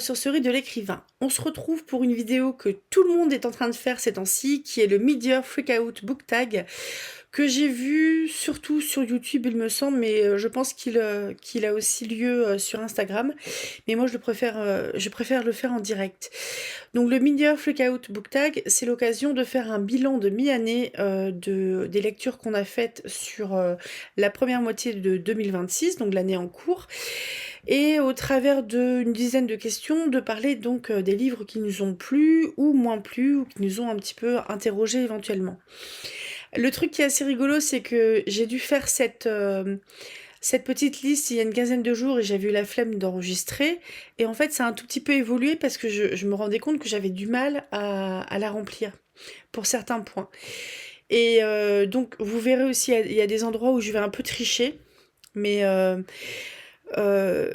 ressourcerie de l'écrivain. On se retrouve pour une vidéo que tout le monde est en train de faire ces temps-ci, qui est le Mid-Year Freakout Book Tag, que j'ai vu surtout sur YouTube, il me semble, mais je pense qu'il a aussi lieu sur Instagram. Mais moi, je préfère le faire en direct. Donc, le Mid-Year Freakout Book Tag, c'est l'occasion de faire un bilan de mi-année des lectures qu'on a faites sur la première moitié de 2026, donc l'année en cours. Et au travers d'une dizaine de questions, de parler donc des livres qui nous ont plu ou moins plu, ou qui nous ont un petit peu interrogés éventuellement. Le truc qui est assez rigolo, c'est que j'ai dû faire cette petite liste il y a une quinzaine de jours et j'avais eu la flemme d'enregistrer. Et en fait, ça a un tout petit peu évolué parce que je me rendais compte que j'avais du mal à la remplir pour certains points. Et donc, vous verrez aussi, il y a des endroits où je vais un peu tricher, mais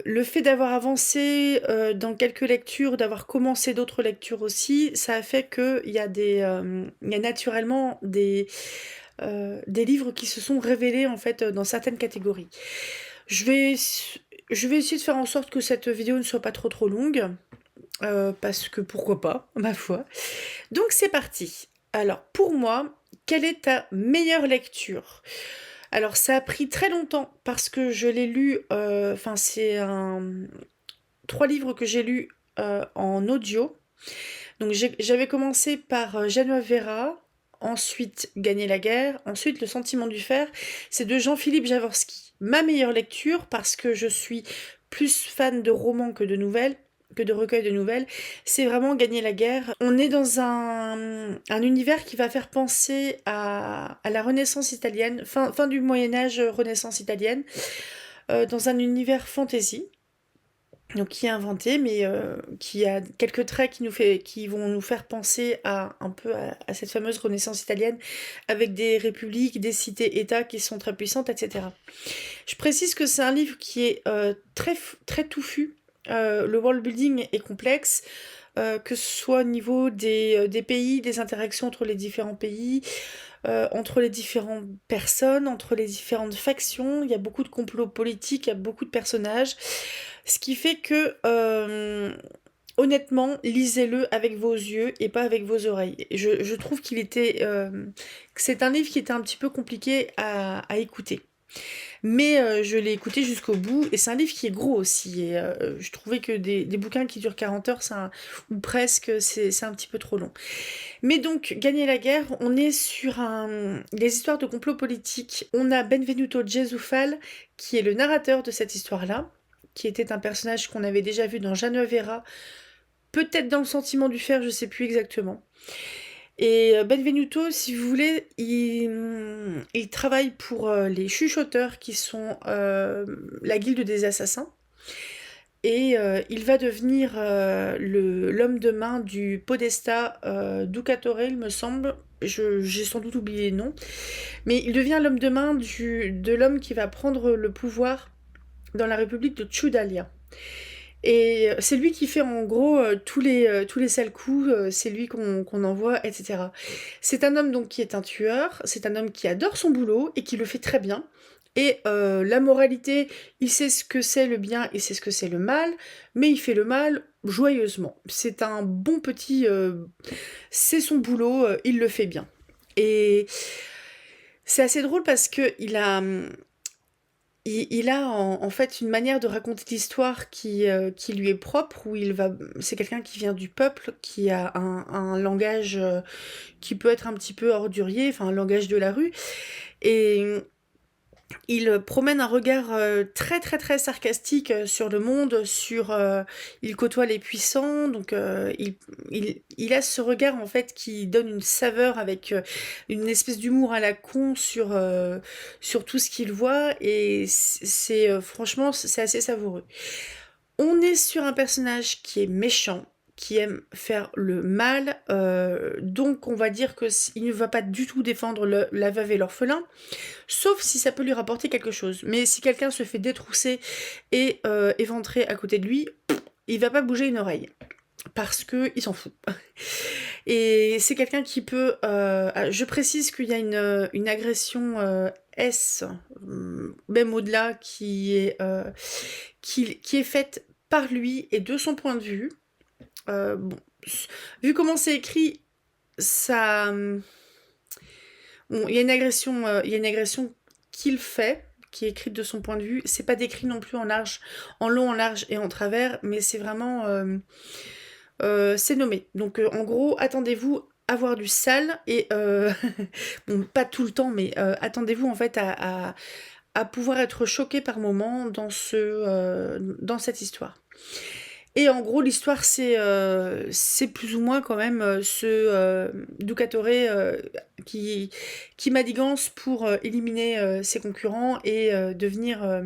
le fait d'avoir avancé dans quelques lectures, d'avoir commencé d'autres lectures aussi, ça a fait qu'il y a il y a naturellement des livres qui se sont révélés en fait dans certaines catégories. Je vais essayer de faire en sorte que cette vidéo ne soit pas trop longue, parce que pourquoi pas, ma foi. Donc c'est parti. Alors pour moi, quelle est ta meilleure lecture ? Alors ça a pris très longtemps parce que je l'ai lu, enfin c'est 3 livres que j'ai lus en audio. Donc j'avais commencé par Geneviève, ensuite Gagner la guerre, ensuite Le sentiment du fer. C'est de Jean-Philippe Jaworski. Ma meilleure lecture, parce que je suis plus fan de romans que de nouvelles, que de recueils de nouvelles, c'est vraiment Gagner la guerre. On est dans un univers qui va faire penser à la Renaissance italienne, fin du Moyen-Âge, Renaissance italienne, dans un univers fantasy. Donc qui est inventé, mais qui a quelques traits qui vont nous faire penser un peu à cette fameuse Renaissance italienne, avec des républiques, des cités-États qui sont très puissantes, etc. Je précise que c'est un livre qui est très touffu. Le world building est complexe, que ce soit au niveau des pays, des interactions entre les différents pays, entre les différentes personnes, entre les différentes factions. Il y a beaucoup de complots politiques, il y a beaucoup de personnages. Ce qui fait que, honnêtement, lisez-le avec vos yeux et pas avec vos oreilles. Je trouve que c'est un livre qui était un petit peu compliqué à écouter. Mais je l'ai écouté jusqu'au bout, et c'est un livre qui est gros aussi. Et je trouvais que des bouquins qui durent 40 heures, ou presque, c'est un petit peu trop long. Mais donc, Gagner la guerre, on est sur des histoires de complot politique. On a Benvenuto Gesufal, qui est le narrateur de cette histoire-là, qui était un personnage qu'on avait déjà vu dans Geneviève, peut-être dans Le sentiment du fer, je sais plus exactement. Et Benvenuto, si vous voulez, il travaille pour les chuchoteurs, qui sont la guilde des assassins. Et il va devenir l'homme de main du Podesta Ducatore, il me semble. J'ai sans doute oublié le nom. Mais il devient l'homme de main de l'homme qui va prendre le pouvoir dans la République de Ciudalia. Et c'est lui qui fait en gros tous les sales coups, c'est lui qu'on envoie, etc. C'est un homme donc qui est un tueur, c'est un homme qui adore son boulot et qui le fait très bien. Et la moralité, il sait ce que c'est le bien, il sait ce que c'est le mal, mais il fait le mal joyeusement. C'est un bon petit... c'est son boulot, il le fait bien. Et c'est assez drôle parce que il a en fait une manière de raconter l'histoire qui lui est propre, c'est quelqu'un qui vient du peuple, qui a un langage qui peut être un petit peu ordurier, enfin un langage de la rue, et il promène un regard très sarcastique sur le monde, il côtoie les puissants, donc il a ce regard en fait qui donne une saveur avec une espèce d'humour à la con sur tout ce qu'il voit, et franchement c'est assez savoureux. On est sur un personnage qui est méchant, qui aime faire le mal, donc on va dire qu'il ne va pas du tout défendre la veuve et l'orphelin, sauf si ça peut lui rapporter quelque chose. Mais si quelqu'un se fait détrousser et éventrer à côté de lui, il va pas bouger une oreille, parce que il s'en fout. Et c'est quelqu'un qui peut... je précise qu'il y a une agression S, même au-delà, qui est faite par lui et de son point de vue. Bon, vu comment c'est écrit, ça, bon, il y a une agression qu'il fait, qui est écrite de son point de vue. C'est pas décrit non plus en long, en large et en travers, mais c'est vraiment, c'est nommé. Donc, en gros, attendez-vous à voir du sale et bon, pas tout le temps, mais attendez-vous en fait à pouvoir être choqué par moments dans cette histoire. Et en gros, l'histoire, c'est plus ou moins quand même Ducatore qui, qui manigance pour éliminer ses concurrents et devenir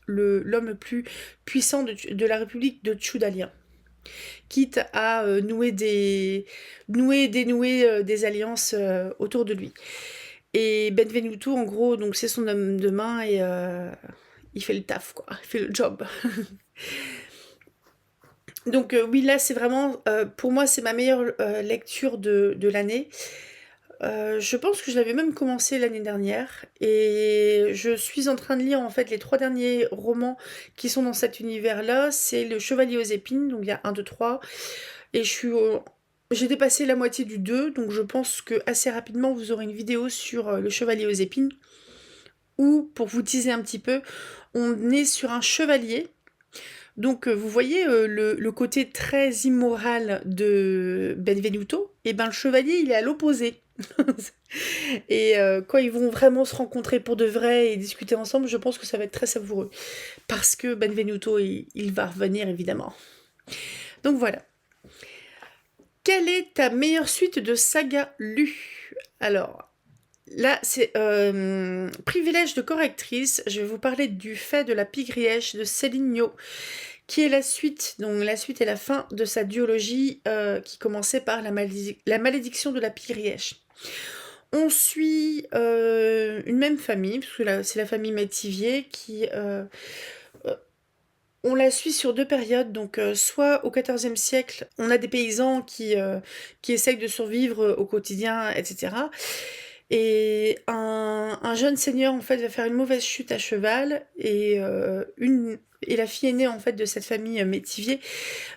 l'homme le plus puissant de la République de Tchoudalia. Quitte à nouer et dénouer des alliances autour de lui. Et Benvenuto, en gros, donc c'est son homme de main et il fait le taf, quoi. Il fait le job. Donc oui, là, c'est vraiment, pour moi, c'est ma meilleure lecture de l'année. Je pense que je l'avais même commencé l'année dernière et je suis en train de lire en fait les 3 derniers romans qui sont dans cet univers-là. C'est Le Chevalier aux épines, donc il y a un, 2, 3. Et j'ai dépassé la moitié du 2, donc je pense que assez rapidement vous aurez une vidéo sur Le Chevalier aux épines. Où, pour vous teaser un petit peu, on est sur un chevalier. Donc vous voyez le côté très immoral de Benvenuto, et ben le chevalier il est à l'opposé. Et quand ils vont vraiment se rencontrer pour de vrai et discuter ensemble, je pense que ça va être très savoureux. Parce que Benvenuto, il va revenir évidemment. Donc voilà. Quelle est ta meilleure suite de saga lue? Alors, là, c'est Privilège de correctrice. Je vais vous parler du fait de la pigrièche de Céline Nio, qui est la suite, donc la suite et la fin de sa duologie qui commençait par la malédiction de la pigrièche. On suit une même famille, parce que c'est la famille Métivier qui... on la suit sur 2 périodes, donc soit au XIVe siècle, on a des paysans qui essayent de survivre au quotidien, etc. Et un jeune seigneur en fait va faire une mauvaise chute à cheval et la fille aînée en fait de cette famille Métivier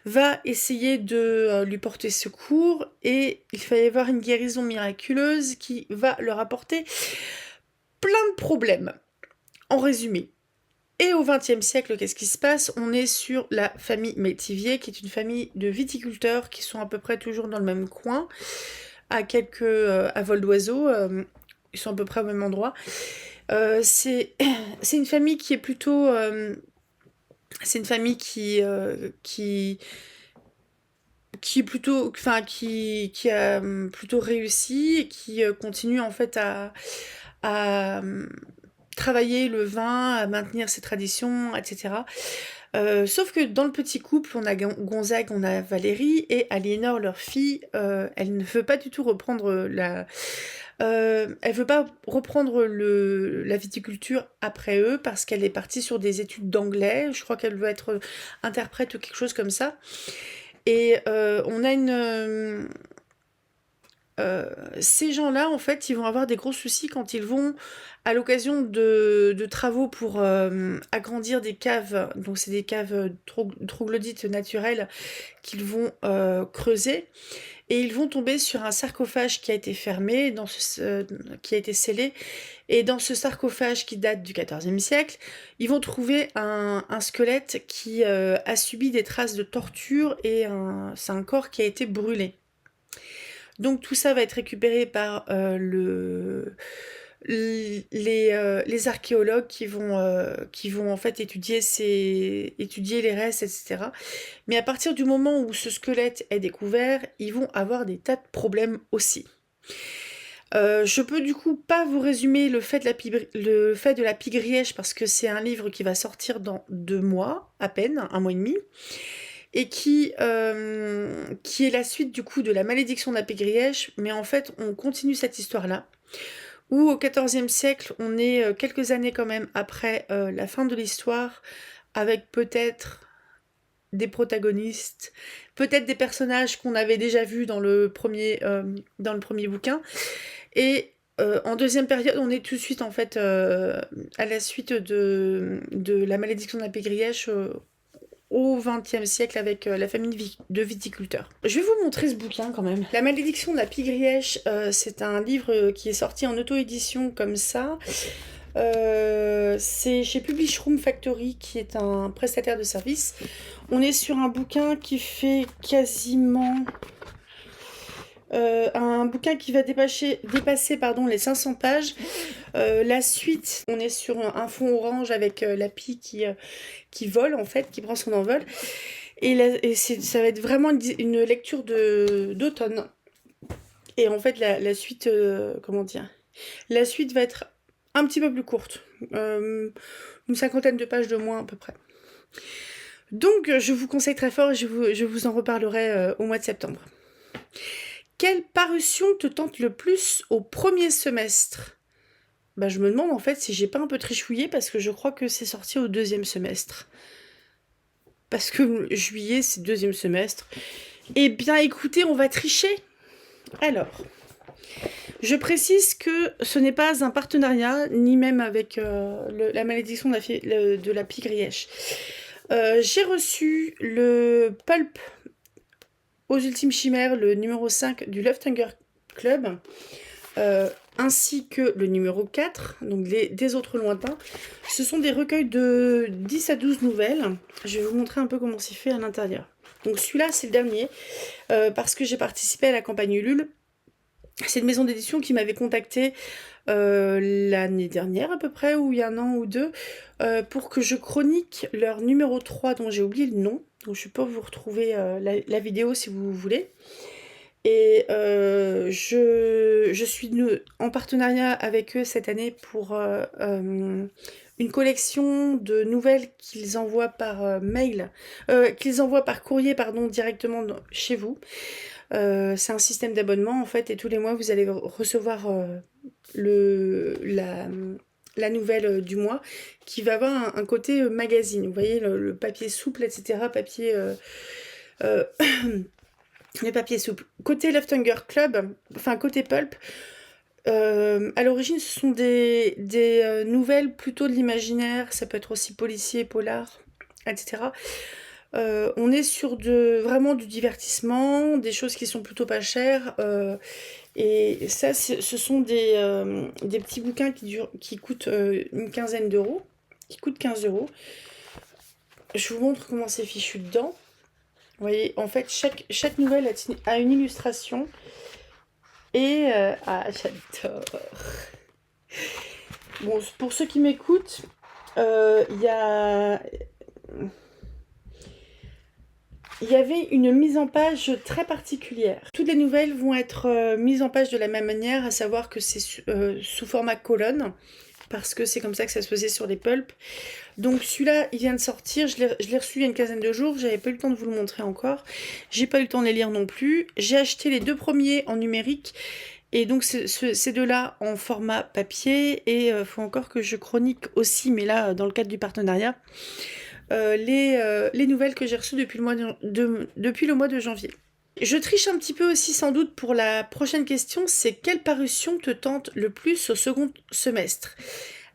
va essayer de lui porter secours et il va y avoir une guérison miraculeuse qui va leur apporter plein de problèmes. En résumé. Et au XXe siècle, qu'est-ce qui se passe? On est sur la famille Métivier, qui est une famille de viticulteurs qui sont à peu près toujours dans le même coin, à vol d'oiseau. Ils sont à peu près au même endroit. C'est une famille qui est plutôt... c'est une famille qui est plutôt... Enfin, qui a plutôt réussi et qui continue en fait à travailler le vin, à maintenir ses traditions, etc. Sauf que dans le petit couple, on a Gonzague, on a Valérie, et Aliénor, leur fille, elle ne veut pas du tout reprendre elle veut pas reprendre la viticulture après eux parce qu'elle est partie sur des études d'anglais. Je crois qu'elle veut être interprète ou quelque chose comme ça. Et on a ces gens-là, en fait, ils vont avoir des gros soucis quand ils vont, à l'occasion de travaux pour agrandir des caves, donc c'est des caves troglodytes naturelles qu'ils vont creuser, et ils vont tomber sur un sarcophage qui a été fermé, qui a été scellé, et dans ce sarcophage qui date du XIVe siècle, ils vont trouver un squelette qui a subi des traces de torture, et c'est un corps qui a été brûlé. Donc tout ça va être récupéré par les archéologues qui vont en fait étudier les restes, etc. Mais à partir du moment où ce squelette est découvert, ils vont avoir des tas de problèmes aussi. Je peux du coup pas vous résumer le fait de la pigrièche parce que c'est un livre qui va sortir dans 2 mois, à peine, 1 mois et demi, et qui est la suite du coup de la malédiction de la pigrièche, mais en fait on continue cette histoire-là, où au XIVe siècle, on est quelques années quand même après la fin de l'histoire, avec peut-être des protagonistes, peut-être des personnages qu'on avait déjà vus dans le premier bouquin, et en deuxième période, on est tout de suite en fait à la suite de la malédiction de la pigrièche, au XXe siècle avec la famille de viticulteurs. Je vais vous montrer ce bouquin quand même. La malédiction de la pie grièche, c'est un livre qui est sorti en auto-édition comme ça. C'est chez Publish Room Factory qui est un prestataire de service. On est sur un bouquin qui fait quasiment... un bouquin qui va dépasser les 500 pages. La suite, on est sur un fond orange avec la pie qui vole en fait, qui prend son envol. Et ça va être vraiment une lecture d'automne. Et en fait, la suite, comment dire, la suite va être un petit peu plus courte. Une 50aine de pages de moins à peu près. Donc, je vous conseille très fort et je vous en reparlerai au mois de septembre. Quelle parution te tente le plus au premier semestre? Je me demande en fait si j'ai pas un peu trichouillé parce que je crois que c'est sorti au deuxième semestre. Parce que juillet, c'est deuxième semestre. Eh bien, écoutez, on va tricher. Alors, je précise que ce n'est pas un partenariat, ni même avec la malédiction de la pie grièche. J'ai reçu le Pulp aux Ultimes Chimères, le numéro 5 du Loftanger Club, ainsi que le numéro 4, donc des autres lointains. Ce sont des recueils de 10 à 12 nouvelles. Je vais vous montrer un peu comment c'est fait à l'intérieur. Donc celui-là, c'est le dernier, parce que j'ai participé à la campagne Ulule. C'est une maison d'édition qui m'avait contacté l'année dernière à peu près, ou il y a un an ou deux, pour que je chronique leur numéro 3 dont j'ai oublié le nom. Donc je peux vous retrouver la vidéo si vous voulez. Et je suis en partenariat avec eux cette année pour une collection de nouvelles qu'ils envoient par mail, qu'ils envoient par courrier, pardon, directement chez vous. C'est un système d'abonnement en fait, et tous les mois vous allez recevoir la nouvelle du mois qui va avoir un côté magazine. Vous voyez le papier souple, etc. Papier... les papiers souples. Côté Loftanger Club, enfin côté Pulp, à l'origine ce sont des nouvelles plutôt de l'imaginaire, ça peut être aussi policier, polar, etc. On est sur vraiment du divertissement, des choses qui sont plutôt pas chères, et ça ce sont des petits bouquins qui coûtent une quinzaine d'euros, qui coûtent 15 €. Je vous montre comment c'est fichu dedans. Vous voyez, en fait, chaque nouvelle a une illustration. Et... j'adore. Bon, pour ceux qui m'écoutent, il y avait une mise en page très particulière. Toutes les nouvelles vont être mises en page de la même manière, à savoir que c'est sous format colonne, parce que c'est comme ça que ça se faisait sur les pulps. Donc celui-là, il vient de sortir, je l'ai reçu il y a une quinzaine de jours, j'avais pas eu le temps de vous le montrer encore, j'ai pas eu le temps de les lire non plus. J'ai acheté les deux premiers en numérique, et donc ces deux-là en format papier, et faut encore que je chronique aussi, mais là dans le cadre du partenariat, les nouvelles que j'ai reçues depuis le mois de janvier. Je triche un petit peu aussi sans doute pour la prochaine question, c'est quelle parution te tente le plus au second semestre?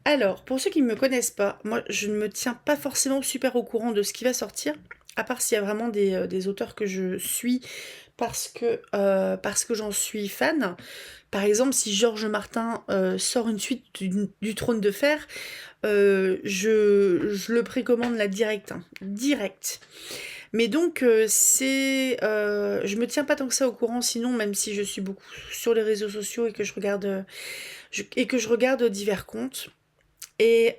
Alors, pour ceux qui ne me connaissent pas, moi je ne me tiens pas forcément super au courant de ce qui va sortir, à part s'il y a vraiment des auteurs que je suis parce que j'en suis fan. Par exemple, si Georges Martin sort une suite du Trône de Fer, je le précommande là direct. Mais donc, je me tiens pas tant que ça au courant, sinon, même si je suis beaucoup sur les réseaux sociaux et que je regarde divers comptes. Et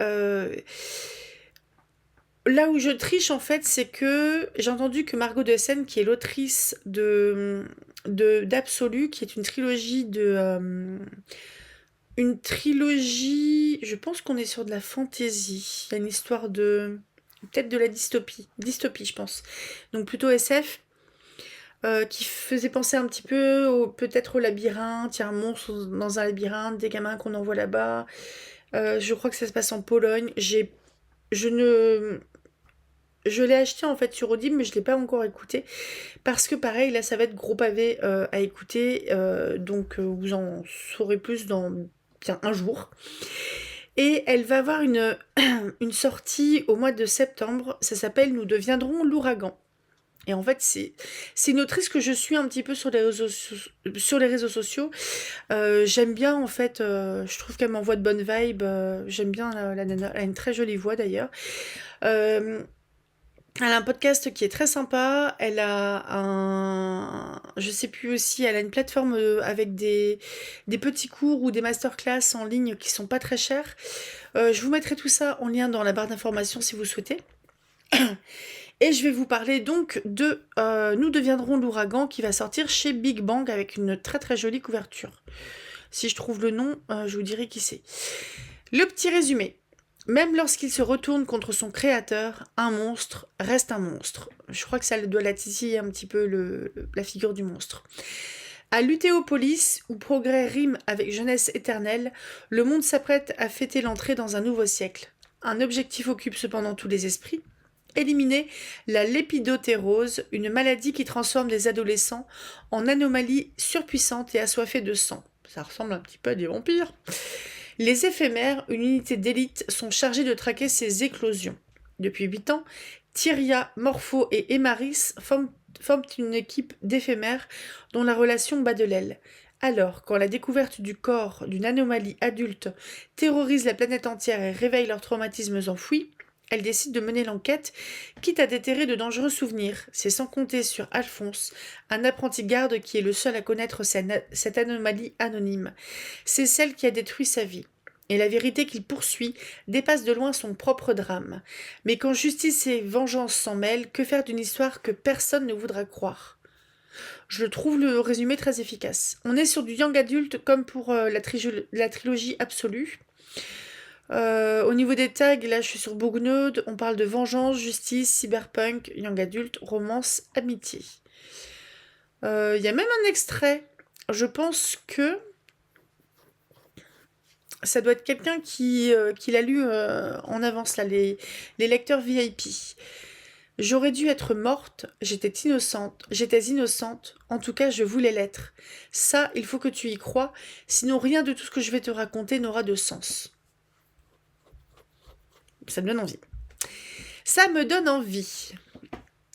là où je triche, en fait, c'est que j'ai entendu que Margot Dessen, qui est l'autrice d'Absolu, qui est une trilogie je pense qu'on est sur de la fantaisie. Il y a une histoire peut-être de la dystopie, je pense. Donc plutôt SF, qui faisait penser un petit peu peut-être au labyrinthe. Il y a un monstre dans un labyrinthe, des gamins qu'on envoie là-bas. Je crois que ça se passe en Pologne. Je l'ai acheté en fait sur Audible, mais je ne l'ai pas encore écouté. Parce que pareil, là ça va être gros pavé à écouter. Donc vous en saurez plus dans bien un jour. Et elle va avoir une sortie au mois de septembre. Ça s'appelle Nous deviendrons l'ouragan. Et en fait, c'est une autrice que je suis un petit peu sur les réseaux sociaux. J'aime bien, en fait, je trouve qu'elle m'envoie de bonnes vibes. J'aime bien la nana. Elle a une très jolie voix d'ailleurs. Euh, Elle a un podcast qui est très sympa. Elle a je sais plus aussi, elle a une plateforme avec des petits cours ou des masterclass en ligne qui sont pas très chers. Je vous mettrai tout ça en lien dans la barre d'informations si vous souhaitez. Et je vais vous parler donc de Nous deviendrons l'ouragan qui va sortir chez Big Bang avec une très très jolie couverture. Si je trouve le nom, je vous dirai qui c'est. Le petit résumé. Même lorsqu'il se retourne contre son créateur, un monstre reste un monstre. Je crois que ça doit la titiller un petit peu la figure du monstre. À Lutéopolis, où progrès rime avec jeunesse éternelle, le monde s'apprête à fêter l'entrée dans un nouveau siècle. Un objectif occupe cependant tous les esprits. Éliminer la lépidotérose, une maladie qui transforme des adolescents en anomalies surpuissantes et assoiffées de sang. Ça ressemble un petit peu à des vampires. Les éphémères, une unité d'élite, sont chargés de traquer ces éclosions. Depuis 8 ans, Tyria, Morpho et Emaris forment une équipe d'éphémères dont la relation bat de l'aile. Alors, quand la découverte du corps d'une anomalie adulte terrorise la planète entière et réveille leurs traumatismes enfouis, elles décident de mener l'enquête, quitte à déterrer de dangereux souvenirs. C'est sans compter sur Alphonse, un apprenti garde qui est le seul à connaître cette anomalie anonyme. C'est celle qui a détruit sa vie. Et la vérité qu'il poursuit dépasse de loin son propre drame. Mais quand justice et vengeance s'en mêlent, que faire d'une histoire que personne ne voudra croire ? Je trouve le résumé très efficace. On est sur du young adulte comme pour la trilogie absolue. Au niveau des tags, là je suis sur Boognode, on parle de vengeance, justice, cyberpunk, young adulte, romance, amitié. Il y a même un extrait. Je pense que ça doit être quelqu'un qui l'a lu en avance, là, les lecteurs VIP. J'aurais dû être morte, j'étais innocente, en tout cas je voulais l'être. Ça, il faut que tu y crois, sinon rien de tout ce que je vais te raconter n'aura de sens. Ça me donne envie. Ça me donne envie.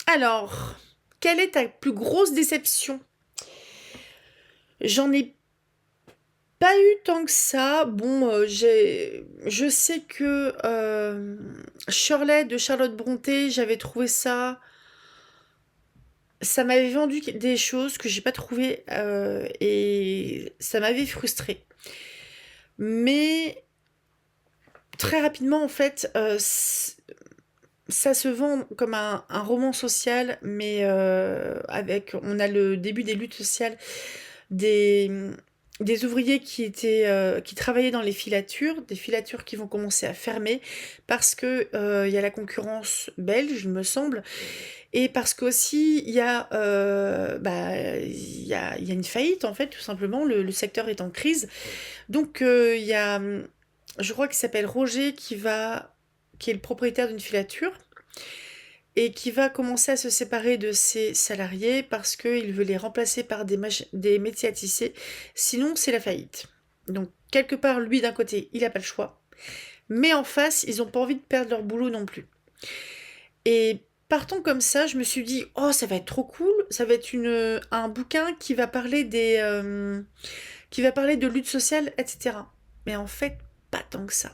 Alors, quelle est ta plus grosse déception ? J'en ai pas eu tant que ça. Bon, je sais que Shirley de Charlotte Brontë, j'avais trouvé ça... Ça m'avait vendu des choses que j'ai pas trouvées et ça m'avait frustrée. Mais très rapidement, en fait, ça se vend comme un roman social, mais on a le début des luttes sociales des ouvriers qui travaillaient dans les filatures, des filatures qui vont commencer à fermer parce que il y a la concurrence belge, il me semble, et parce qu'aussi il y a une faillite en fait, tout simplement, le secteur est en crise. Donc il y a, je crois qu'il s'appelle Roger qui est le propriétaire d'une filature et qui va commencer à se séparer de ses salariés parce qu'il veut les remplacer par des métiers à tisser, sinon c'est la faillite. Donc quelque part, lui d'un côté, il n'a pas le choix, mais en face, ils n'ont pas envie de perdre leur boulot non plus. Et partant comme ça, je me suis dit, oh ça va être trop cool, ça va être un bouquin qui va parler qui va parler de lutte sociale, etc. Mais en fait, pas tant que ça.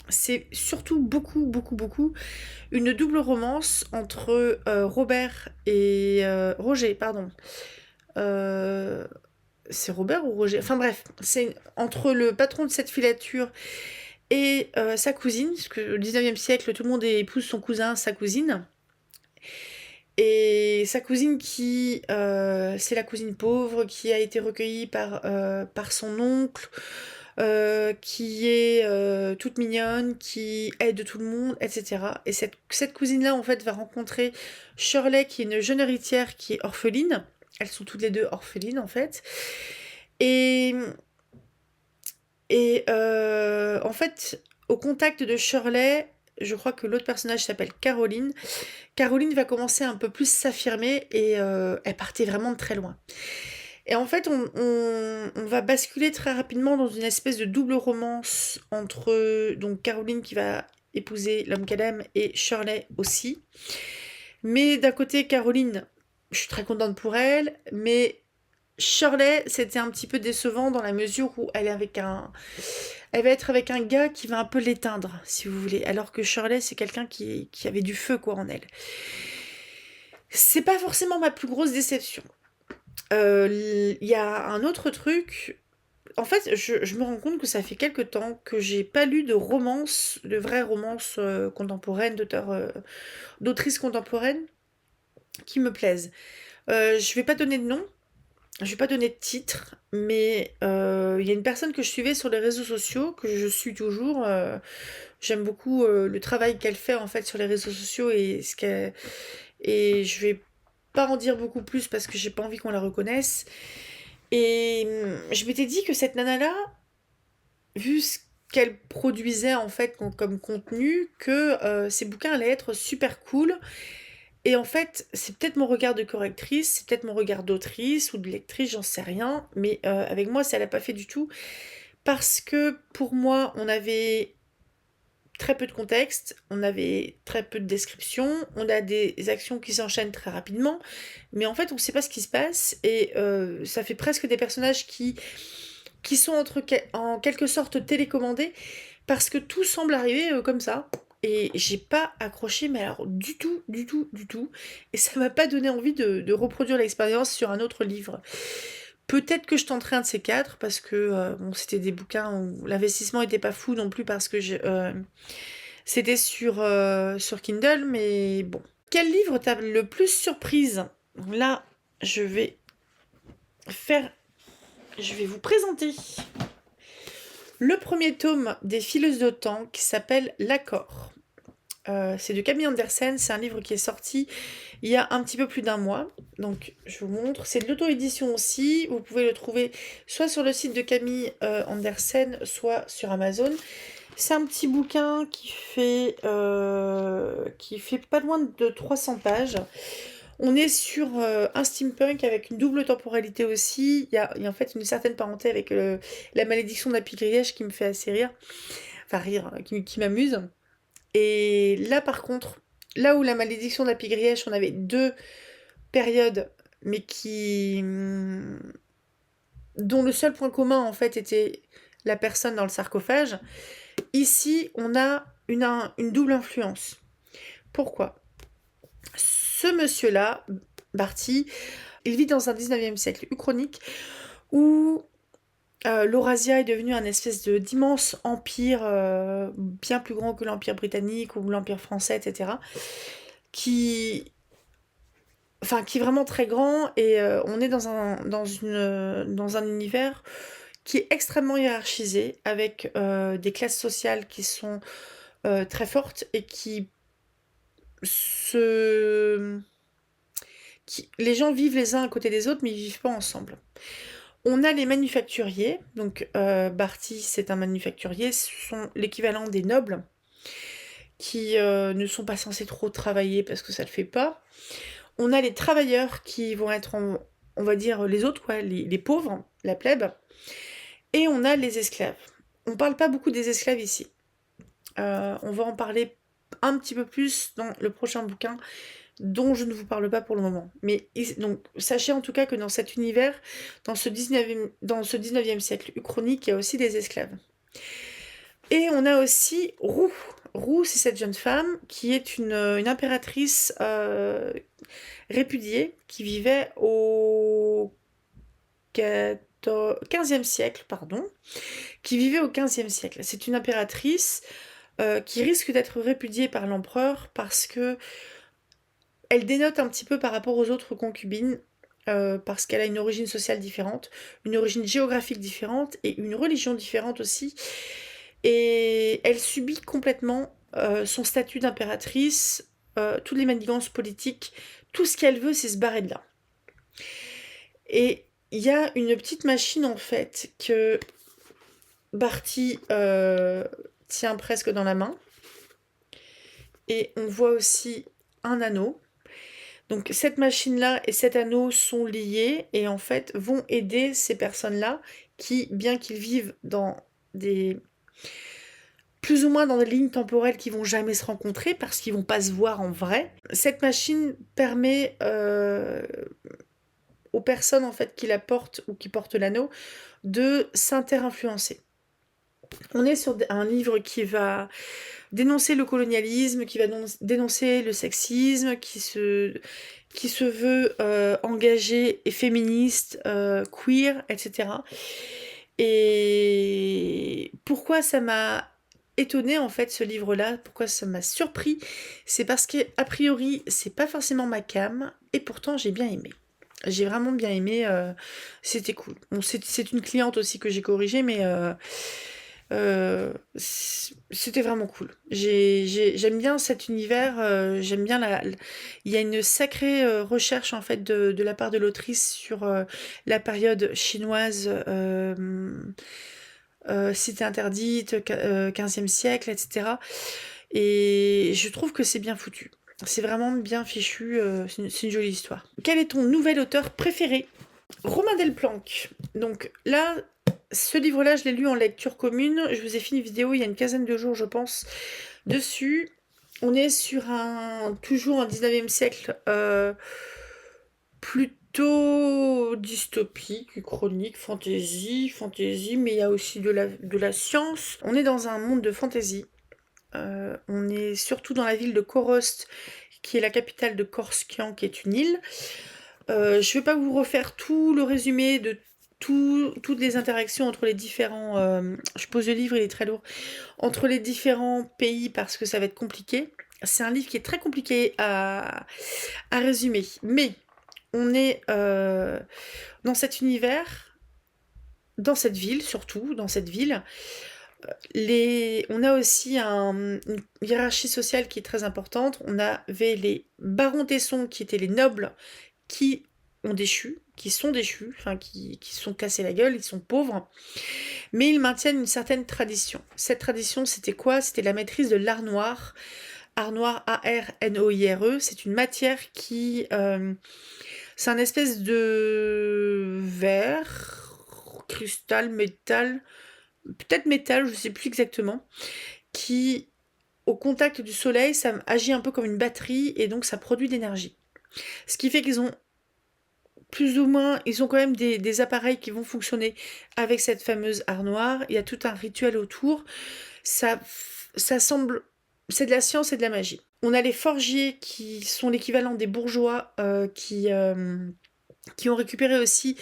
C'est surtout beaucoup une double romance entre Roger, pardon. C'est Robert ou Roger ? Enfin bref, c'est entre le patron de cette filature et sa cousine, parce que au 19e siècle, tout le monde épouse son cousin, sa cousine. Et sa cousine c'est la cousine pauvre qui a été recueillie par son oncle, qui est toute mignonne, qui aide tout le monde, etc. Et cette cousine-là, en fait, va rencontrer Shirley, qui est une jeune héritière qui est orpheline. Elles sont toutes les deux orphelines, en fait. Et en fait, au contact de Shirley, je crois que l'autre personnage s'appelle Caroline. Caroline va commencer à un peu plus s'affirmer et elle partait vraiment de très loin. Et en fait, on va basculer très rapidement dans une espèce de double romance entre donc Caroline qui va épouser l'homme qu'elle aime et Shirley aussi. Mais d'un côté, Caroline, je suis très contente pour elle, mais Shirley, c'était un petit peu décevant dans la mesure où elle va être avec un gars qui va un peu l'éteindre, si vous voulez. Alors que Shirley, c'est quelqu'un qui avait du feu, quoi, en elle. C'est pas forcément ma plus grosse déception. Il y a un autre truc. En fait, je me rends compte que ça fait quelque temps que j'ai pas lu de romance, de vraie romance contemporaine, d'autrices contemporaines qui me plaisent. Je vais pas donner de nom, je vais pas donner de titre, mais il y a une personne que je suivais sur les réseaux sociaux, que je suis toujours. J'aime beaucoup le travail qu'elle fait en fait sur les réseaux sociaux et je vais pas en dire beaucoup plus parce que j'ai pas envie qu'on la reconnaisse. Et je m'étais dit que cette nana-là, vu ce qu'elle produisait en fait comme contenu, que ses bouquins allaient être super cool. Et en fait, c'est peut-être mon regard de correctrice, c'est peut-être mon regard d'autrice ou de lectrice, j'en sais rien. Mais avec moi, ça l'a pas fait du tout. Parce que pour moi, on avait très peu de contexte, on avait très peu de description, on a des actions qui s'enchaînent très rapidement, mais en fait on ne sait pas ce qui se passe et ça fait presque des personnages qui sont en quelque sorte télécommandés parce que tout semble arriver comme ça. Et j'ai pas accroché, mais alors du tout, du tout, du tout. Et ça m'a pas donné envie de reproduire l'expérience sur un autre livre. Peut-être que je tenterai un de ces quatre parce que bon, c'était des bouquins où l'investissement était pas fou non plus parce que c'était sur Kindle, mais bon. Quel livre t'a le plus surprise? Là, je vais faire, je vais vous présenter le premier tome des Fileuses de temps qui s'appelle L'accord. C'est de Camille Andersen, c'est un livre qui est sorti il y a un petit peu plus d'un mois. Donc je vous montre, c'est de l'auto-édition aussi. Vous pouvez le trouver soit sur le site de Camille Andersen, soit sur Amazon. C'est un petit bouquin qui fait pas loin de 300 pages. On est sur un steampunk avec une double temporalité aussi. Il y a en fait une certaine parenté avec la malédiction de la Pygriège qui me fait assez rire. Enfin rire, qui m'amuse. Et là par contre, là où la malédiction de la Pygriège, on avait deux périodes, mais dont le seul point commun en fait était la personne dans le sarcophage. Ici, on a une double influence. Pourquoi? Ce monsieur-là, Barty, il vit dans un 19e siècle uchronique où l'Eurasia est devenue un espèce d'immense empire bien plus grand que l'empire britannique ou l'empire français, etc. Qui est vraiment très grand et on est dans un univers qui est extrêmement hiérarchisé avec des classes sociales qui sont très fortes et se... les gens vivent les uns à côté des autres mais ils vivent pas ensemble. On a les manufacturiers, donc Barty c'est un manufacturier, ce sont l'équivalent des nobles qui ne sont pas censés trop travailler parce que ça le fait pas. On a les travailleurs qui vont être, on va dire, les autres, quoi, les pauvres, la plèbe. Et on a les esclaves. On parle pas beaucoup des esclaves ici. On va en parler un petit peu plus dans le prochain bouquin dont je ne vous parle pas pour le moment. Mais donc, sachez en tout cas que dans cet univers, dans ce 19e siècle uchronique, il y a aussi des esclaves. Et on a aussi Roux. Roux, c'est cette jeune femme qui est une impératrice répudiée qui vivait au 15e siècle, pardon, qui vivait au 15e siècle. C'est une impératrice qui risque d'être répudiée par l'empereur parce que elle dénote un petit peu par rapport aux autres concubines parce qu'elle a une origine sociale différente, une origine géographique différente et une religion différente aussi. Et elle subit complètement son statut d'impératrice, toutes les manigances politiques, tout ce qu'elle veut, c'est se barrer de là. Et il y a une petite machine en fait que Barty tient presque dans la main. Et on voit aussi un anneau. Donc cette machine-là et cet anneau sont liés et en fait vont aider ces personnes-là qui, bien qu'ils vivent dans des plus ou moins dans des lignes temporelles qui vont jamais se rencontrer parce qu'ils vont pas se voir en vrai. Cette machine permet aux personnes en fait qui la portent ou qui portent l'anneau de s'inter-influencer. On est sur un livre qui va dénoncer le colonialisme, qui va dénoncer le sexisme, qui se veut engagé et féministe, queer, etc. Et pourquoi ça m'a étonnée en fait ce livre-là, pourquoi ça m'a surpris, c'est parce qu'a priori c'est pas forcément ma came, et pourtant j'ai bien aimé. J'ai vraiment bien aimé, c'était cool. Bon, c'est une cliente aussi que j'ai corrigée, mais c'était vraiment cool. J'aime bien cet univers, j'aime bien il y a une sacrée recherche en fait de la part de l'autrice sur la période chinoise, cité interdite, 15e siècle, etc. Et je trouve que c'est bien foutu. C'est vraiment bien fichu, c'est une jolie histoire. Quel est ton nouvel auteur préféré? Romain Delplanque. Donc là, ce livre-là, je l'ai lu en lecture commune. Je vous ai fait une vidéo il y a une quinzaine de jours, je pense, dessus. On est sur toujours un 19e siècle plutôt dystopique, chronique, fantasy, mais il y a aussi de la science. On est dans un monde de fantasy. On est surtout dans la ville de Korost, qui est la capitale de Korskian, qui est une île. Je ne vais pas vous refaire tout le résumé de toutes les interactions entre les différents... je pose le livre, il est très lourd. Entre les différents pays, parce que ça va être compliqué. C'est un livre qui est très compliqué à résumer. Mais on est dans cet univers, dans cette ville surtout, dans cette ville. On a aussi une hiérarchie sociale qui est très importante. On avait les barons Tesson qui étaient les nobles qui sont déchus, enfin qui se sont cassés la gueule, ils sont pauvres, mais ils maintiennent une certaine tradition. Cette tradition, c'était quoi? C'était la maîtrise de l'art noir. Art noir, A-R-N-O-I-R-E, c'est une matière qui... c'est un espèce de verre, cristal, métal, peut-être métal, je ne sais plus exactement, qui, au contact du soleil, ça agit un peu comme une batterie et donc ça produit de l'énergie. Ce qui fait qu'ils ont plus ou moins, ils ont quand même des appareils qui vont fonctionner avec cette fameuse armoire. Il y a tout un rituel autour. Ça semble... C'est de la science et de la magie. On a les forgiers qui sont l'équivalent des bourgeois qui ont récupéré aussi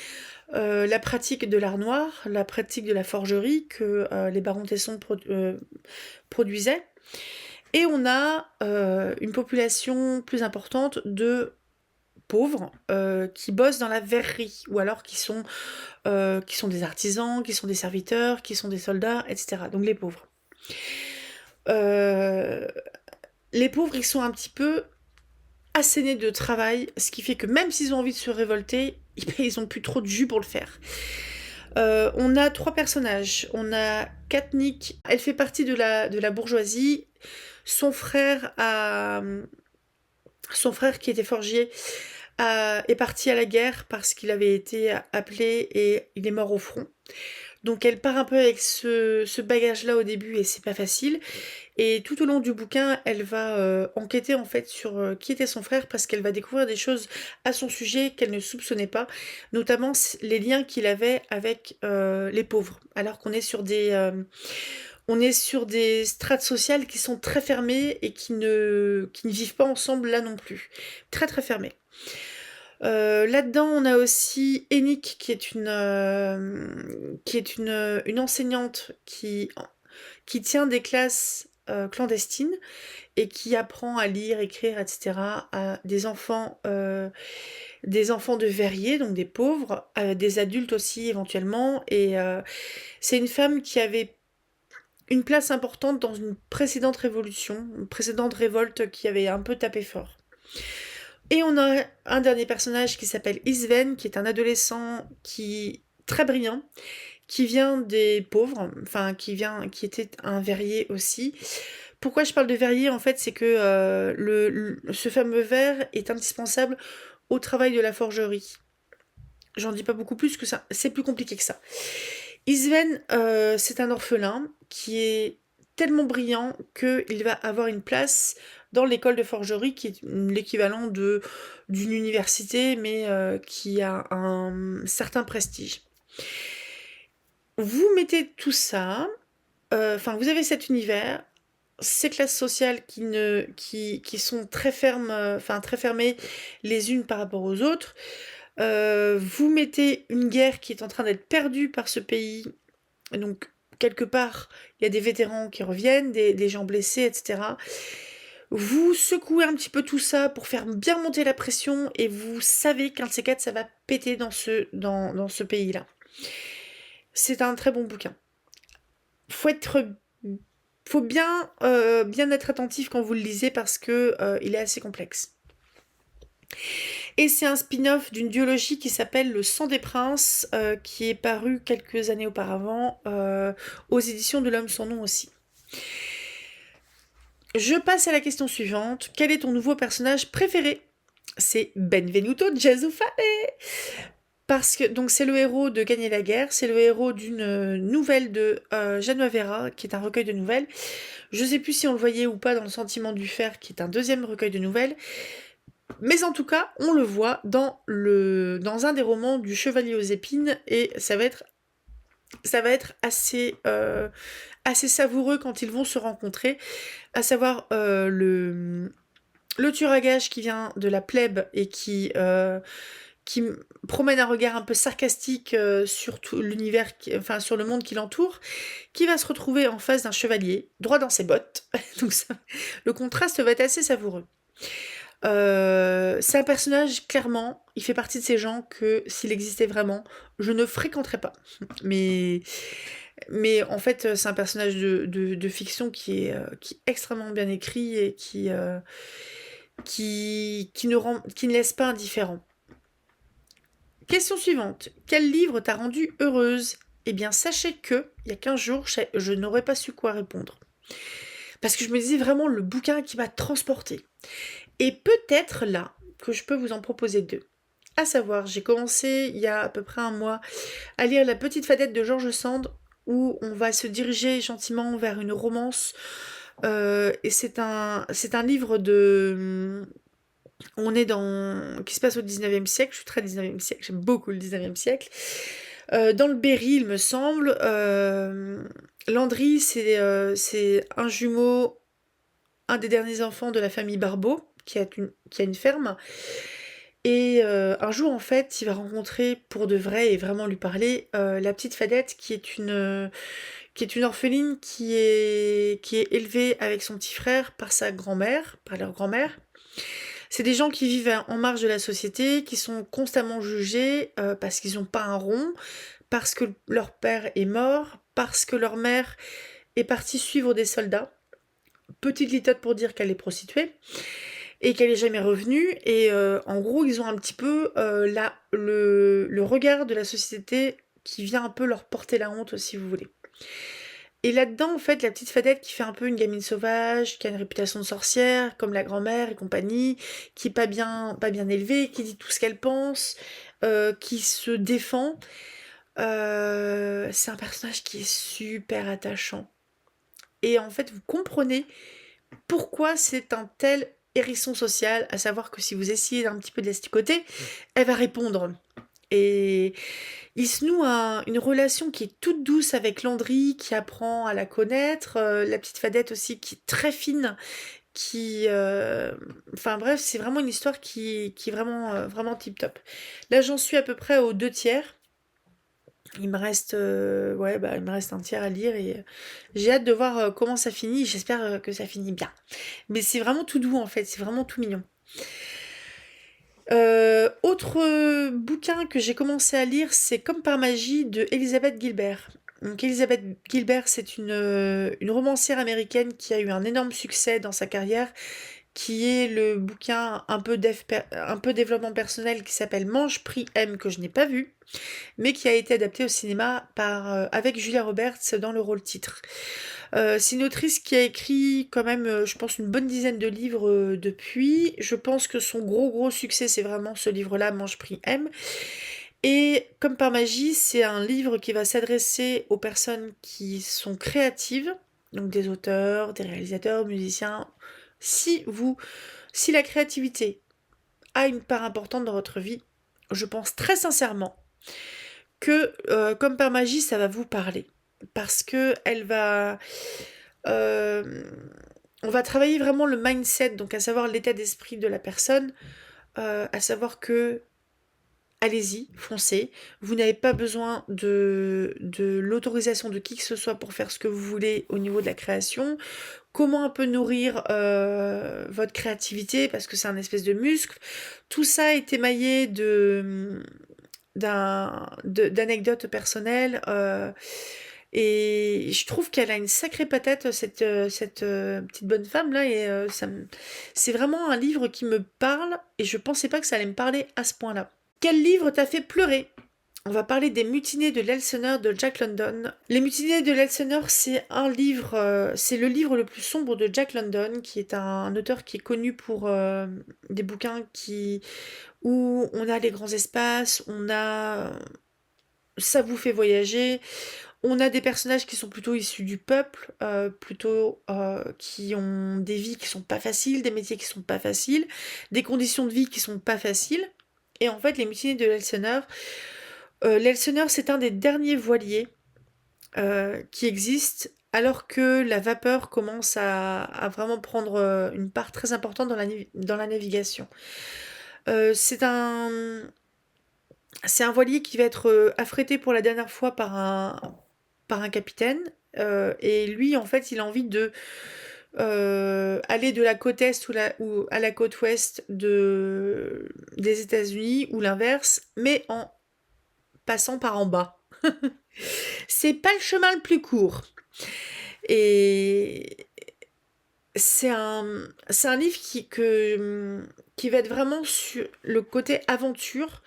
la pratique de l'art noir, la pratique de la forgerie que les barons Tesson produisaient. Et on a une population plus importante de pauvres qui bossent dans la verrerie ou alors qui sont des artisans, qui sont des serviteurs, qui sont des soldats, etc. Donc les pauvres. Les pauvres, ils sont un petit peu assénés de travail, ce qui fait que même s'ils ont envie de se révolter, ils ont plus trop de jus pour le faire. On a 3 personnages. On a Katniss, elle fait partie de la bourgeoisie. Son frère qui était forgier est parti à la guerre parce qu'il avait été appelé et il est mort au front. Donc elle part un peu avec ce bagage-là au début et c'est pas facile. Et tout au long du bouquin, elle va enquêter en fait sur qui était son frère parce qu'elle va découvrir des choses à son sujet qu'elle ne soupçonnait pas, notamment les liens qu'il avait avec les pauvres. Alors qu'on est sur des strates sociales qui sont très fermées et qui ne vivent pas ensemble là non plus. Très très fermées. Là-dedans, on a aussi Enick qui est une enseignante qui tient des classes clandestines et qui apprend à lire, écrire, etc. à des enfants de verriers, donc des pauvres, des adultes aussi éventuellement. Et c'est une femme qui avait une place importante dans une précédente révolution, une précédente révolte qui avait un peu tapé fort. Et on a un dernier personnage qui s'appelle Isven, qui est un adolescent très brillant, qui vient des pauvres, enfin qui était un verrier aussi. Pourquoi je parle de verrier en fait, c'est que ce fameux verre est indispensable au travail de la forgerie. J'en dis pas beaucoup plus que ça, c'est plus compliqué que ça. Isven, c'est un orphelin qui est tellement brillant qu'il va avoir une place dans l'école de forgerie qui est l'équivalent d'une université mais qui a un certain prestige. Vous mettez tout ça, enfin vous avez cet univers, ces classes sociales qui sont très fermes, enfin très fermées les unes par rapport aux autres. Vous mettez une guerre qui est en train d'être perdue par ce pays, donc quelque part il y a des vétérans qui reviennent, des gens blessés, etc. Vous secouez un petit peu tout ça pour faire bien monter la pression et vous savez qu'un de ces quatre ça va péter dans ce pays-là. C'est un très bon bouquin. Faut bien être attentif quand vous le lisez parce que il est assez complexe. Et c'est un spin-off d'une duologie qui s'appelle Le Sang des Princes, qui est paru quelques années auparavant aux éditions de l'Homme sans nom aussi. Je passe à la question suivante. Quel est ton nouveau personnage préféré? C'est Benvenuto Gesufare. Parce que donc c'est le héros de Gagner la guerre, c'est le héros d'une nouvelle de Genoveva, qui est un recueil de nouvelles. Je sais plus si on le voyait ou pas dans Le Sentiment du fer, qui est un deuxième recueil de nouvelles. Mais en tout cas, on le voit dans un des romans du Chevalier aux épines, et ça va être assez savoureux quand ils vont se rencontrer, à savoir le tueur à gages qui vient de la plèbe et qui promène un regard un peu sarcastique sur tout l'univers, enfin sur le monde qui l'entoure, qui va se retrouver en face d'un chevalier, droit dans ses bottes. Donc le contraste va être assez savoureux. C'est un personnage, clairement, il fait partie de ces gens que, s'il existait vraiment, je ne fréquenterais pas. Mais en fait, c'est un personnage de fiction qui est extrêmement bien écrit et qui ne laisse pas indifférent. Question suivante. Quel livre t'a rendue heureuse? Eh bien, sachez que, il y a 15 jours, je n'aurais pas su quoi répondre. Parce que je me disais vraiment le bouquin qui m'a transportée. Et peut-être là que je peux vous en proposer deux. À savoir, j'ai commencé il y a à peu près un mois à lire La Petite Fadette de George Sand, où on va se diriger gentiment vers une romance. Et c'est un livre qui se passe au 19e siècle. Je suis très 19e siècle, j'aime beaucoup le 19e siècle. Dans le Berry, il me semble. Landry, c'est un jumeau, un des derniers enfants de la famille Barbeau, qui a une ferme. Et un jour, en fait, il va rencontrer pour de vrai et vraiment lui parler la petite Fadette, qui est une orpheline qui est élevée avec son petit frère par leur grand-mère. C'est des gens qui vivent en marge de la société, qui sont constamment jugés parce qu'ils n'ont pas un rond, parce que leur père est mort, parce que leur mère est partie suivre des soldats. Petite litote pour dire qu'elle est prostituée et qu'elle est jamais revenue. Et en gros, ils ont un petit peu le regard de la société qui vient un peu leur porter la honte, si vous voulez. Et là-dedans, en fait, la petite Fadette qui fait un peu une gamine sauvage, qui a une réputation de sorcière, comme la grand-mère et compagnie, qui est pas bien élevée, qui dit tout ce qu'elle pense, qui se défend. C'est un personnage qui est super attachant. Et en fait, vous comprenez pourquoi c'est un tel hérisson social, à savoir que si vous essayez d'un petit peu de l'asticoter, elle va répondre. Et il se noue une relation qui est toute douce avec Landry, qui apprend à la connaître, la petite Fadette aussi, qui est très fine, enfin bref, c'est vraiment une histoire qui est vraiment, vraiment tip-top. Là, j'en suis à peu près aux 2/3. Il me reste un tiers à lire et j'ai hâte de voir comment ça finit. J'espère que ça finit bien. Mais c'est vraiment tout doux en fait, c'est vraiment tout mignon. Autre bouquin que j'ai commencé à lire, c'est Comme par magie de Elizabeth Gilbert. Donc Elizabeth Gilbert, c'est une romancière américaine qui a eu un énorme succès dans sa carrière, qui est le bouquin un peu développement personnel qui s'appelle Mange, Prie, Aime, que je n'ai pas vu, mais qui a été adapté au cinéma avec Julia Roberts dans le rôle titre. C'est une autrice qui a écrit quand même, je pense, une bonne dizaine de livres depuis. Je pense que son gros succès, c'est vraiment ce livre-là, Mange, Prie, Aime. Et comme par magie, c'est un livre qui va s'adresser aux personnes qui sont créatives, donc des auteurs, des réalisateurs, musiciens. Si la créativité a une part importante dans votre vie, je pense très sincèrement que, comme par magie, ça va vous parler. Parce que euh, on va travailler vraiment le mindset, donc à savoir l'état d'esprit de la personne, à savoir que allez-y, foncez. Vous n'avez pas besoin de l'autorisation de qui que ce soit pour faire ce que vous voulez au niveau de la création. Comment un peu nourrir votre créativité, parce que c'est un espèce de muscle. Tout ça est émaillé d'anecdotes personnelles. Et je trouve qu'elle a une sacrée patate, cette petite bonne femme-là. Et c'est vraiment un livre qui me parle. Et je pensais pas que ça allait me parler à ce point-là. Quel livre t'a fait pleurer? On va parler des Mutinées de l'Elseneur de Jack London. Les Mutinées de l'Elseneur, c'est c'est le livre le plus sombre de Jack London, qui est un auteur qui est connu pour des bouquins où on a les grands espaces, ça vous fait voyager, on a des personnages qui sont plutôt issus du peuple, qui ont des vies qui sont pas faciles, des métiers qui sont pas faciles, des conditions de vie qui sont pas faciles. Et en fait, les Mutinées de l'Elseneur, c'est un des derniers voiliers qui existent, alors que la vapeur commence à vraiment prendre une part très importante dans la navigation. C'est un voilier qui va être affrété pour la dernière fois par un capitaine. Et lui, en fait, il a envie de aller de la côte est ou à la côte ouest des États-Unis, ou l'inverse, mais en passant par en bas. C'est pas le chemin le plus court. Et c'est un livre qui va être vraiment sur le côté aventure,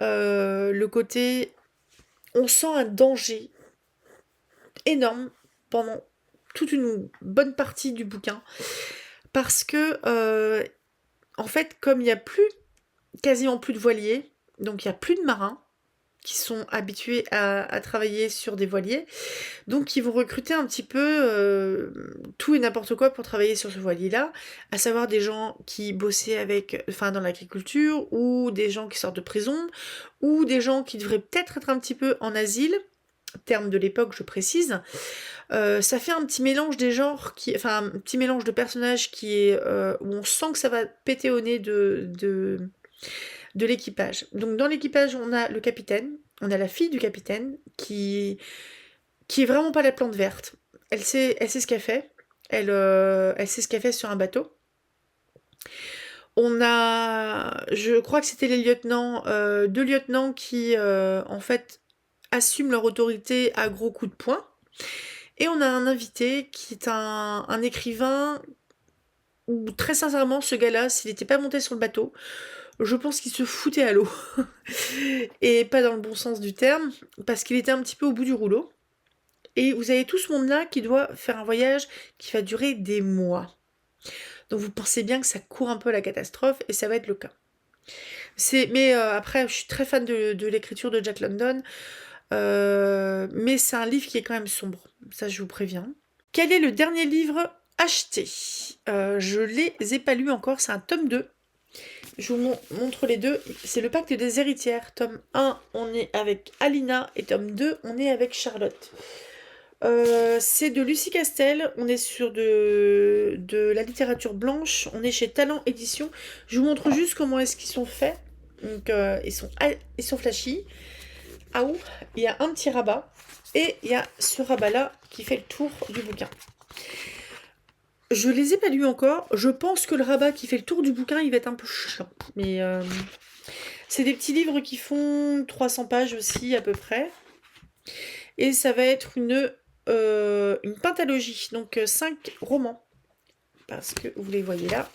le côté... On sent un danger énorme pendant toute une bonne partie du bouquin. Parce que, en fait, comme il n'y a quasiment plus de voiliers, donc il n'y a plus de marins qui sont habitués à travailler sur des voiliers, donc ils vont recruter un petit peu tout et n'importe quoi pour travailler sur ce voilier-là, à savoir des gens qui bossaient dans l'agriculture, ou des gens qui sortent de prison, ou des gens qui devraient peut-être être un petit peu en asile, terme de l'époque, je précise. Ça fait un petit mélange des genres, un petit mélange de personnages où on sent que ça va péter au nez de l'équipage. Donc dans l'équipage, on a le capitaine, on a la fille du capitaine qui est vraiment pas la plante verte. Elle sait ce qu'elle fait. Elle sait ce qu'elle fait sur un bateau. Je crois que c'était les lieutenants, deux lieutenants qui en fait assument leur autorité à gros coups de poing. Et on a un invité qui est un écrivain où très sincèrement ce gars-là, s'il n'était pas monté sur le bateau, je pense qu'il se foutait à l'eau. Et pas dans le bon sens du terme, parce qu'il était un petit peu au bout du rouleau. Et vous avez tout ce monde-là qui doit faire un voyage qui va durer des mois. Donc vous pensez bien que ça court un peu à la catastrophe, et ça va être le cas. Mais après, je suis très fan de l'écriture de Jack London, mais c'est un livre qui est quand même sombre, ça je vous préviens. Quel est le dernier livre acheté? Je les ai pas lus encore, c'est un tome 2. Je vous montre les deux. C'est le Pacte des héritières. Tome 1, on est avec Alina, et tome 2, on est avec Charlotte. C'est de Lucie Castel, on est sur de la littérature blanche, on est chez Talent Édition. Je vous montre juste comment est-ce qu'ils sont faits. Donc ils sont flashy. Ah ouh, il y a un petit rabat, et il y a ce rabat-là qui fait le tour du bouquin. Je les ai pas lus encore, je pense que le rabat qui fait le tour du bouquin, il va être un peu chiant. Mais c'est des petits livres qui font 300 pages aussi à peu près. Et ça va être une pentalogie, donc 5 romans. parce que vous les voyez là.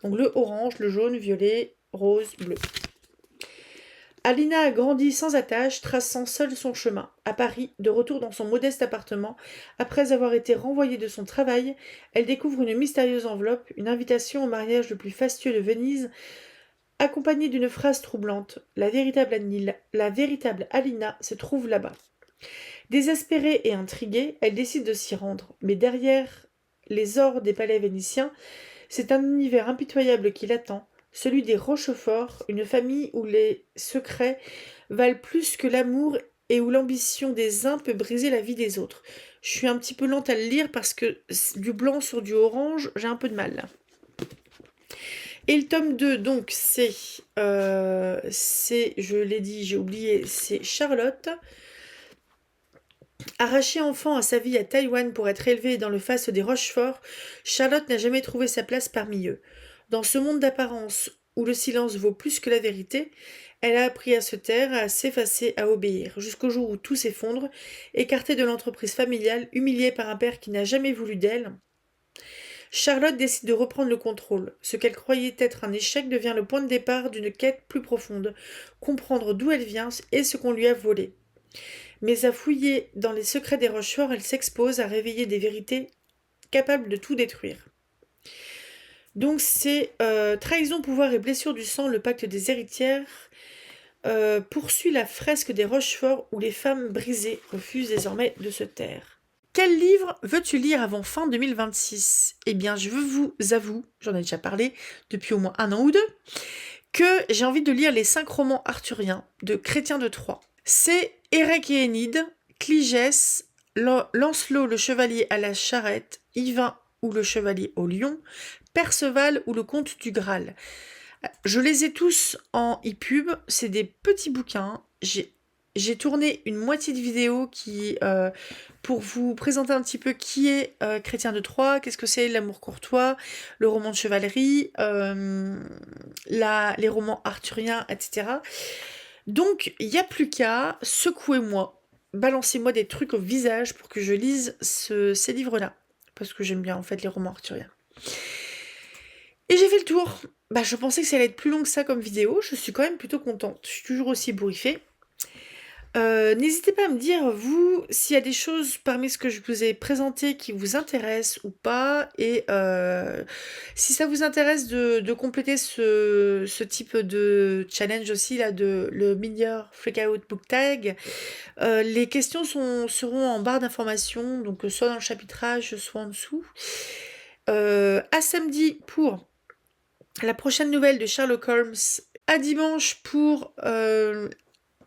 Donc le orange, le jaune, violet, rose, bleu. Alina a grandi sans attache, traçant seule son chemin. À Paris, de retour dans son modeste appartement, après avoir été renvoyée de son travail, elle découvre une mystérieuse enveloppe, une invitation au mariage le plus fastueux de Venise, accompagnée d'une phrase troublante. La véritable Alina se trouve là-bas. Désespérée et intriguée, elle décide de s'y rendre. Mais derrière les ors des palais vénitiens, c'est un univers impitoyable qui l'attend. Celui des Rochefort, une famille où les secrets valent plus que l'amour et où l'ambition des uns peut briser la vie des autres. Je suis un petit peu lente à le lire parce que du blanc sur du orange, j'ai un peu de mal. Et le tome 2, donc, je l'ai dit, j'ai oublié, c'est Charlotte. Arrachée enfant à sa vie à Taïwan pour être élevée dans le faste des Rochefort, Charlotte n'a jamais trouvé sa place parmi eux. Dans ce monde d'apparence où le silence vaut plus que la vérité, elle a appris à se taire, à s'effacer, à obéir, jusqu'au jour où tout s'effondre, écartée de l'entreprise familiale, humiliée par un père qui n'a jamais voulu d'elle. Charlotte décide de reprendre le contrôle. Ce qu'elle croyait être un échec devient le point de départ d'une quête plus profonde, comprendre d'où elle vient et ce qu'on lui a volé. Mais à fouiller dans les secrets des Rochefort, elle s'expose à réveiller des vérités capables de tout détruire. Donc c'est Trahison, pouvoir et blessure du sang, le pacte des héritières poursuit la fresque des Rochefort où les femmes brisées refusent désormais de se taire. Quel livre veux-tu lire avant fin 2026 ? Eh bien, je vous avoue, j'en ai déjà parlé depuis au moins 1 an ou 2, que j'ai envie de lire les 5 romans arthuriens de Chrétien de Troyes. C'est Érec et Énide, Cligès, Lancelot le chevalier à la charrette, Yvain ou le chevalier au lion, Perceval ou le comte du Graal. Je les ai tous en e-pub, c'est des petits bouquins. J'ai tourné une moitié de vidéo pour vous présenter un petit peu qui est Chrétien de Troyes, qu'est-ce que c'est l'amour courtois, le roman de chevalerie, les romans arthuriens, etc. Donc, il n'y a plus qu'à, secouez-moi, balancez-moi des trucs au visage pour que je lise ces livres-là. Parce que j'aime bien, en fait, les romans arthuriens. Et j'ai fait le tour. Je pensais que ça allait être plus long que ça comme vidéo. Je suis quand même plutôt contente. Je suis toujours aussi ébouriffée. N'hésitez pas à me dire, vous, s'il y a des choses parmi ce que je vous ai présenté qui vous intéressent ou pas, et si ça vous intéresse de compléter ce type de challenge aussi, là, de le meilleur Freakout Book Tag, les questions seront en barre d'informations, donc soit dans le chapitrage, soit en dessous. À samedi pour la prochaine nouvelle de Sherlock Holmes, à dimanche pour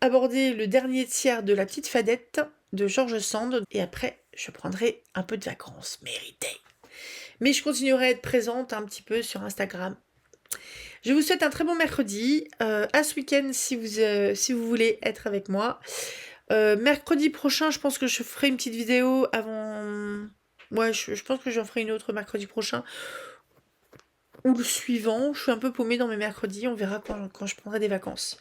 aborder le dernier tiers de La Petite Fadette de George Sand, et après je prendrai un peu de vacances méritées. Mais je continuerai à être présente un petit peu sur Instagram. Je vous souhaite un très bon mercredi, à ce week-end si vous voulez être avec moi. Mercredi prochain, je pense que je ferai une petite vidéo avant... Ouais, je pense que j'en ferai une autre mercredi prochain. Ou le suivant. Je suis un peu paumée dans mes mercredis. On verra quand je prendrai des vacances.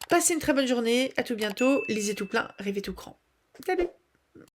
Passez une très bonne journée, à tout bientôt, lisez tout plein, rêvez tout grand. Salut!